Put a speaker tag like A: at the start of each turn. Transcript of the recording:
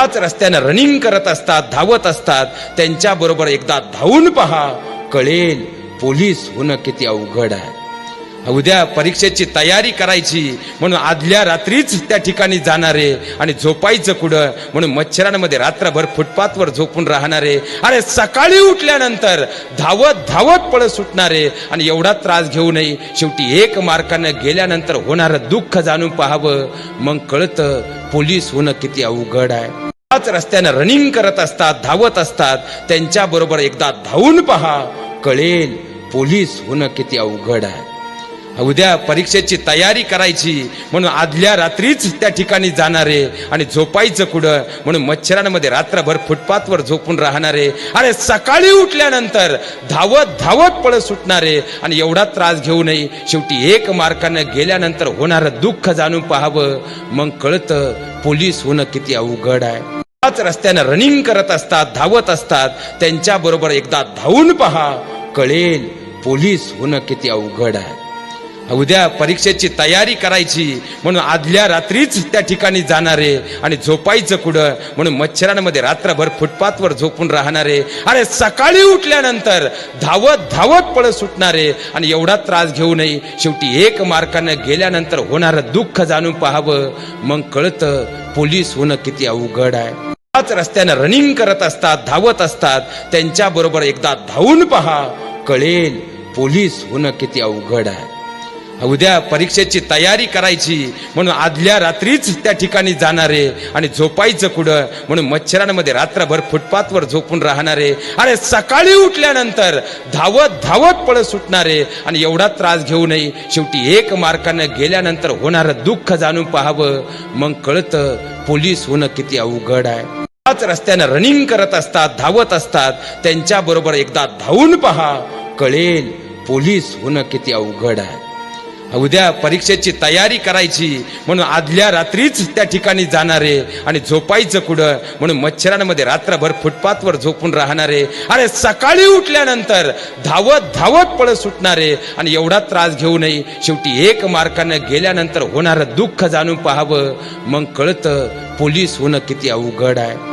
A: त्याच रस्त्याने रनिंग करत असतात, धावत असतात, त्यांच्या बरोबर एकदा धावून पहा, कळेल पोलीस होणं किती अवघड आहे. उद्या परीक्षेची तयारी करायची म्हणून आदल्या रात्रीच त्या ठिकाणी जाणारे आणि झोपायचं कुठं म्हणून मच्छरांमध्ये रात्रभर फुटपाथवर झोपून राहणारे, अरे सकाळी उठल्यानंतर धावत धावत पळ सुटणारे आणि एवढा त्रास घेऊ नये. शेवटी 1 मार्कानं गेल्यानंतर होणारं दुःख जाणून पाहावं, मग कळतं पोलीस होणं किती अवघड आहे. त्याच रस्त्याने रनिंग करत असतात, धावत असतात, त्यांच्या बरोबर एकदा धावून पहा, कळेल पोलीस होणं किती अवघड आहे. उद्या परीक्षेची तयारी करायची म्हणून आदल्या रात्रीच त्या ठिकाणी जाणारे आणि झोपायचं कुठं म्हणून मच्छरांमध्ये रात्रभर फुटपाथवर झोपून राहणारे, अरे सकाळी उठल्यानंतर धावत धावत पळ सुटणारे आणि एवढा त्रास घेऊ नये. शेवटी 1 मार्कानं गेल्यानंतर होणारं दुःख जाणून पाहावं, मग कळतं पोलीस होणं किती अवघड आहे. त्याच रस्त्याने रनिंग करत असतात, धावत असतात, त्यांच्या बरोबर एकदा धावून पहा, कळेल पोलीस होणं किती अवघड आहे. उद्या परीक्षेची तयारी करायची म्हणून आदल्या रात्रीच त्या ठिकाणी जाणारे आणि झोपायचं कुठं म्हणून मच्छरांमध्ये रात्रभर फुटपाथवर झोपून राहणारे, अरे सकाळी उठल्यानंतर धावत धावत पळ सुटणारे आणि एवढा त्रास घेऊ नये. शेवटी 1 मार्कानं गेल्यानंतर होणारं दुःख जाणून पाहावं, मग कळतं पोलीस होणं किती अवघड आहे. त्याच रस्त्याने रनिंग करत असतात, धावत असतात, त्यांच्या बरोबर एकदा धावून पहा, कळेल पोलीस होणं किती अवघड आहे. उद्या परीक्षेची तयारी करायची म्हणून आदल्या रात्रीच त्या ठिकाणी जाणारे आणि झोपायचं कुठं म्हणून मच्छरांमध्ये रात्रभर फुटपाथवर झोपून राहणारे, अरे सकाळी उठल्यानंतर धावत धावत पळ सुटणारे आणि एवढा त्रास घेऊ नये. शेवटी 1 मार्कानं गेल्यानंतर होणारं दुःख जाणून पाहावं, मग कळतं पोलीस होणं किती अवघड आहे. त्याच रस्त्याने रनिंग करत असतात, धावत असतात, त्यांच्या बरोबर एकदा धावून पहा, कळेल पोलीस होणं किती अवघड आहे. उद्या परीक्षेची तयारी करायची म्हणून आदल्या रात्रीच त्या ठिकाणी जाणारे आणि झोपायचं कुठं म्हणून मच्छरांमध्ये रात्रभर फुटपाथवर झोपून राहणारे, अरे सकाळी उठल्यानंतर धावत धावत पळ सुटणारे आणि एवढा त्रास घेऊ नये. शेवटी 1 मार्कानं गेल्यानंतर होणारं दुःख जाणून पाहावं, मग कळतं पोलीस होणं किती अवघड आहे.